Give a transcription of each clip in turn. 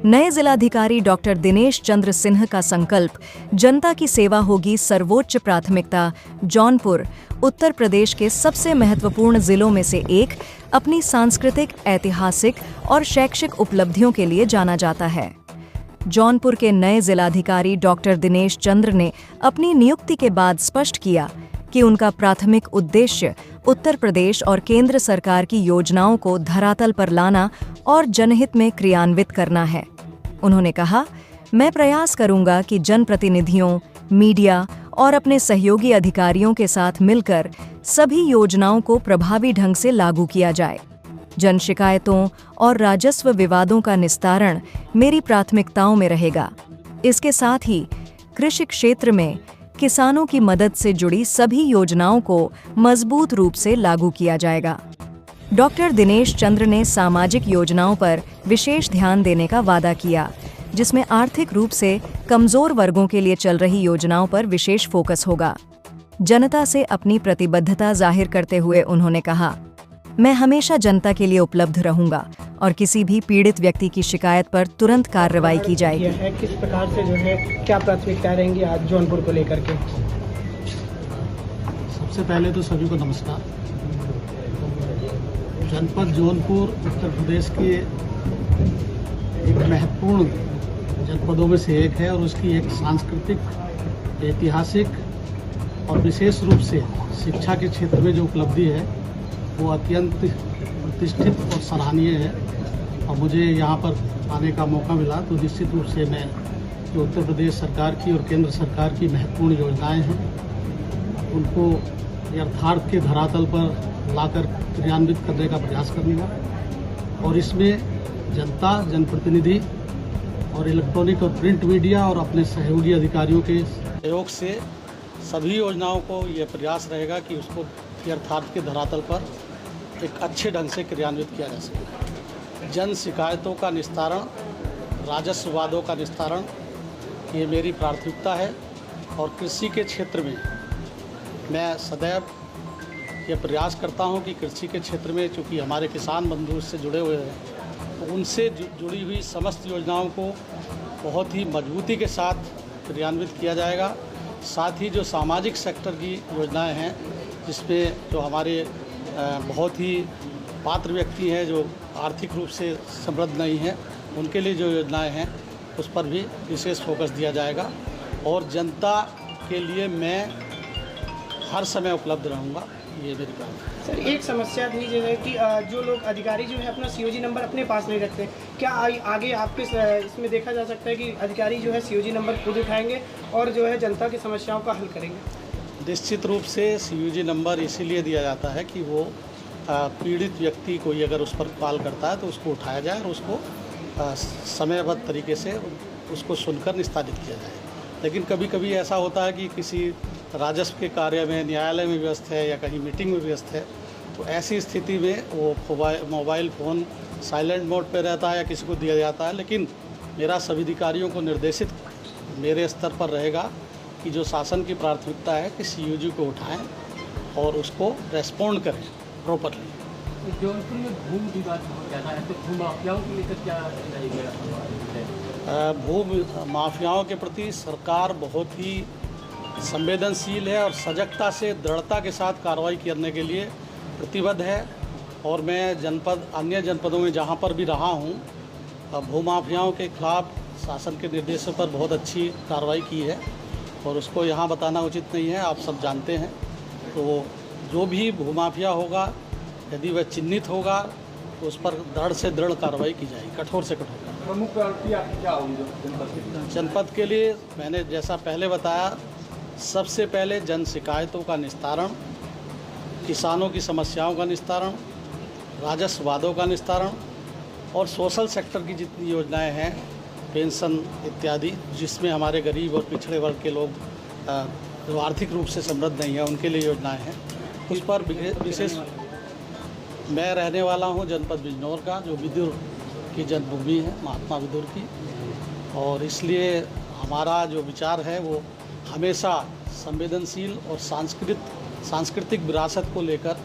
नए जिलाधिकारी डॉक्टर दिनेश चंद्र सिंह का संकल्प जनता की सेवा होगी सर्वोच्च प्राथमिकता। जौनपुर उत्तर प्रदेश के सबसे महत्वपूर्ण जिलों में से एक अपनी सांस्कृतिक, ऐतिहासिक और शैक्षिक उपलब्धियों के लिए जाना जाता है। जौनपुर के नए जिलाधिकारी डॉक्टर दिनेश चंद्र ने अपनी नियुक्ति के बाद स्पष्ट किया कि उनका प्राथमिक उद्देश्य उत्तर प्रदेश और केंद्र सरकार की योजनाओं को धरातल पर लाना और जनहित में क्रियान्वित करना है। उन्होंने कहा, मैं प्रयास करूंगा कि जनप्रतिनिधियों, मीडिया और अपने सहयोगी अधिकारियों के साथ मिलकर सभी योजनाओं को प्रभावी ढंग से लागू किया जाए। जन शिकायतों और राजस्व विवादों का निस्तारण मेरी प्राथमिकताओं में रहेगा। इसके साथ ही कृषि क्षेत्र में किसानों की मदद से जुड़ी सभी योजनाओं को मजबूत रूप से लागू किया जाएगा। डॉक्टर दिनेश चंद्र ने सामाजिक योजनाओं पर विशेष ध्यान देने का वादा किया, जिसमें आर्थिक रूप से कमजोर वर्गों के लिए चल रही योजनाओं पर विशेष फोकस होगा। जनता से अपनी प्रतिबद्धता जाहिर करते हुए उन्होंने कहा, मैं हमेशा जनता के लिए उपलब्ध रहूंगा और किसी भी पीड़ित व्यक्ति की शिकायत पर तुरंत कार्रवाई की जाएगी। किस प्रकार से क्या प्राथमिकताएं रहेंगी आज जौनपुर को लेकर के? सबसे पहले तो सभी को नमस्कार। जनपद जौनपुर उत्तर प्रदेश के एक महत्वपूर्ण जनपदों में से एक है और उसकी एक सांस्कृतिक, ऐतिहासिक और विशेष रूप से शिक्षा के क्षेत्र में जो उपलब्धि है वो अत्यंत प्रतिष्ठित और सराहनीय है। और मुझे यहाँ पर आने का मौका मिला तो निश्चित रूप से मैं जो उत्तर प्रदेश सरकार की और केंद्र सरकार की महत्वपूर्ण योजनाएं हैं उनको यथार्थ के धरातल पर लाकर क्रियान्वित करने का प्रयास करूँगा। और इसमें जनता, जनप्रतिनिधि और इलेक्ट्रॉनिक और प्रिंट मीडिया और अपने सहयोगी अधिकारियों के सहयोग से सभी योजनाओं को यह प्रयास रहेगा कि उसको यथार्थ के धरातल पर एक अच्छे ढंग से क्रियान्वित किया जा सके। जन शिकायतों का निस्तारण, राजस्व वादों का निस्तारण ये मेरी प्राथमिकता है। और कृषि के क्षेत्र में मैं सदैव ये प्रयास करता हूं कि कृषि के क्षेत्र में, चूँकि हमारे किसान बंधु इससे जुड़े हुए हैं, तो उनसे जुड़ी हुई समस्त योजनाओं को बहुत ही मजबूती के साथ क्रियान्वित किया जाएगा। साथ ही जो सामाजिक सेक्टर की योजनाएं हैं, जिसमें जो हमारे बहुत ही पात्र व्यक्ति हैं जो आर्थिक रूप से समृद्ध नहीं हैं, उनके लिए जो योजनाएं हैं उस पर भी विशेष फोकस दिया जाएगा। और जनता के लिए मैं हर समय उपलब्ध रहूँगा, ये मेरी बात है। सर, एक समस्या थी जो है कि जो लोग अधिकारी जो है अपना COG नंबर अपने पास नहीं रखते, क्या आगे आपके इसमें देखा जा सकता है कि अधिकारी जो है COG नंबर खुद उठाएंगे और जो है जनता की समस्याओं का हल करेंगे? निश्चित रूप से COG नंबर इसीलिए दिया जाता है कि वो पीड़ित व्यक्ति कोई अगर उस पर कॉल करता है तो उसको उठाया जाए और उसको समयबद्ध तरीके से उसको सुनकर निस्तारित किया जाए। लेकिन कभी कभी ऐसा होता है कि किसी राजस्व के कार्य में, न्यायालय में व्यस्त है या कहीं मीटिंग में व्यस्त है, तो ऐसी स्थिति में वो मोबाइल फ़ोन साइलेंट मोड पे रहता है या किसी को दिया जाता है। लेकिन मेरा सभी अधिकारियों को निर्देशित मेरे स्तर पर रहेगा कि जो शासन की प्राथमिकता है कि COG को उठाएं और उसको रेस्पॉन्ड करें प्रॉपरली। जौनपुर में भूमि विवाद बहुत ज़्यादा है, तो भूमाफियाओं को लेकर क्या रहेगा? भू माफियाओं के प्रति सरकार बहुत ही संवेदनशील है और सजगता से, दृढ़ता के साथ कार्रवाई करने के लिए प्रतिबद्ध है। और मैं अन्य जनपदों में जहाँ पर भी रहा हूँ, भूमाफियाओं के खिलाफ शासन के निर्देशों पर बहुत अच्छी कार्रवाई की है और उसको यहाँ बताना उचित नहीं है, आप सब जानते हैं। तो जो भी भूमाफिया होगा, यदि वह चिन्हित होगा तो उस पर दृढ़ से दृढ़ कार्रवाई की जाएगी, कठोर से कठोर। प्रमुख प्रायोरिटी आपकी क्या होगी जनपद के लिए? मैंने जैसा पहले बताया, सबसे पहले जन शिकायतों का निस्तारण, किसानों की समस्याओं का निस्तारण, राजस्व वादों का निस्तारण और सोशल सेक्टर की जितनी योजनाएं हैं, पेंशन इत्यादि, जिसमें हमारे गरीब और पिछड़े वर्ग के लोग जो आर्थिक रूप से समृद्ध नहीं है उनके लिए योजनाएं हैं, उस पर विशेष। मैं रहने वाला हूं जनपद बिजनौर का, जो विदुर की जन्मभूमि है, महात्मा विदुर की, और इसलिए हमारा जो विचार है वो हमेशा संवेदनशील और सांस्कृतिक विरासत को लेकर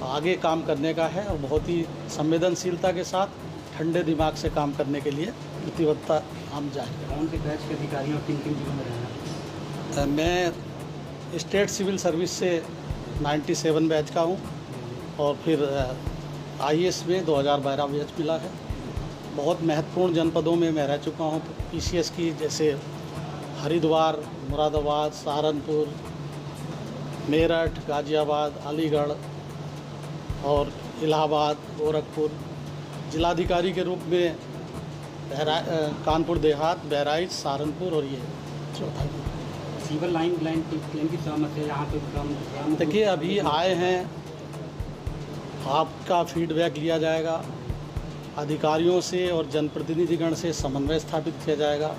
आगे काम करने का है और बहुत ही संवेदनशीलता के साथ ठंडे दिमाग से काम करने के लिए प्रतिबद्धता हम जारी। कौन से बैच के अधिकारियों और किन किन जिलों में रहना? मैं स्टेट सिविल सर्विस से 97 बैच का हूँ और फिर IAS में 2012 बैच मिला है। बहुत महत्वपूर्ण जनपदों में मैं रह चुका हूँ। PCS की जैसे हरिद्वार, मुरादाबाद, सहारनपुर, मेरठ, गाजियाबाद, अलीगढ़ और इलाहाबाद, गोरखपुर। जिलाधिकारी के रूप में कानपुर देहात, बहराइच, सहारनपुर और ये चौथा। सिविल लाइन क्लेम की समस्या यहाँ पे देखिए, अभी आए हैं, आपका फीडबैक लिया जाएगा, अधिकारियों से और जनप्रतिनिधिगण से समन्वय स्थापित किया जाएगा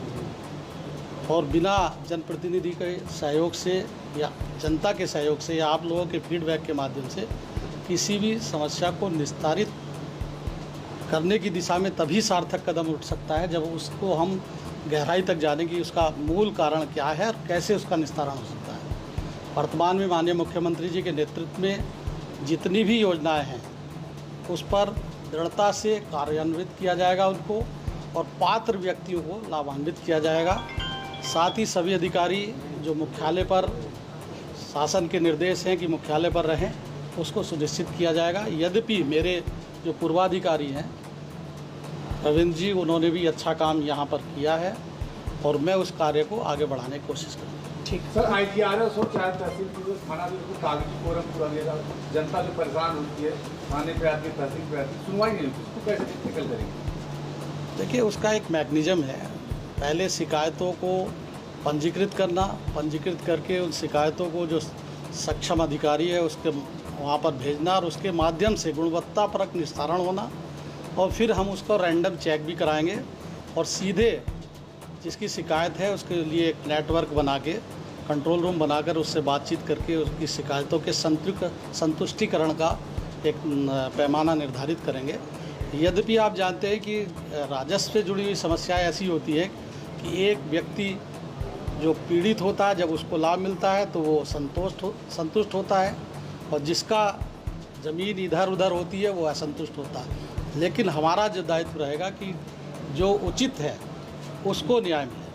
और बिना जनप्रतिनिधि के सहयोग से या जनता के सहयोग से या आप लोगों के फीडबैक के माध्यम से किसी भी समस्या को निस्तारित करने की दिशा में तभी सार्थक कदम उठ सकता है जब उसको हम गहराई तक जाने की उसका मूल कारण क्या है और कैसे उसका निस्तारण हो सकता है। वर्तमान में माननीय मुख्यमंत्री जी के नेतृत्व में जितनी भी योजनाएं हैं उस पर दृढ़ता से कार्यान्वित किया जाएगा उनको और पात्र व्यक्तियों को लाभान्वित किया जाएगा। साथ ही सभी अधिकारी जो मुख्यालय पर शासन के निर्देश हैं कि मुख्यालय पर रहें, उसको सुनिश्चित किया जाएगा। यद्यपि मेरे जो पूर्वाधिकारी हैं रविंद्र जी, उन्होंने भी अच्छा काम यहाँ पर किया है और मैं उस कार्य को आगे बढ़ाने की कोशिश करूँगा। ठीक। सर, IGRS हो चाहे तहसील की जो थाना भी उसको कागजी फोरम पूरा देगा, जनता जो परेशान होती है थाने पे आती है, तहसील पे आती है, सुनवाई नहीं होती, उसको कैसे टेक्निकल करेंगे? देखिए, उसका एक मैकेनिज्म है। पहले शिकायतों को पंजीकृत करना, पंजीकृत करके उन शिकायतों को जो सक्षम अधिकारी है उसके वहाँ पर भेजना और उसके माध्यम से गुणवत्तापरक निस्तारण होना और फिर हम उसको रैंडम चेक भी कराएंगे और सीधे जिसकी शिकायत है उसके लिए एक नेटवर्क बना के कंट्रोल रूम बनाकर उससे बातचीत करके उसकी शिकायतों के संतुष्टिकरण का एक पैमाना निर्धारित करेंगे। यद्यपि आप जानते हैं कि राजस्व से जुड़ी हुई समस्याएं ऐसी होती है कि एक व्यक्ति जो पीड़ित होता है जब उसको लाभ मिलता है तो वो संतुष्ट होता है और जिसका ज़मीन इधर उधर होती है वो असंतुष्ट होता है। लेकिन हमारा जो दायित्व रहेगा कि जो उचित है उसको न्याय मिले।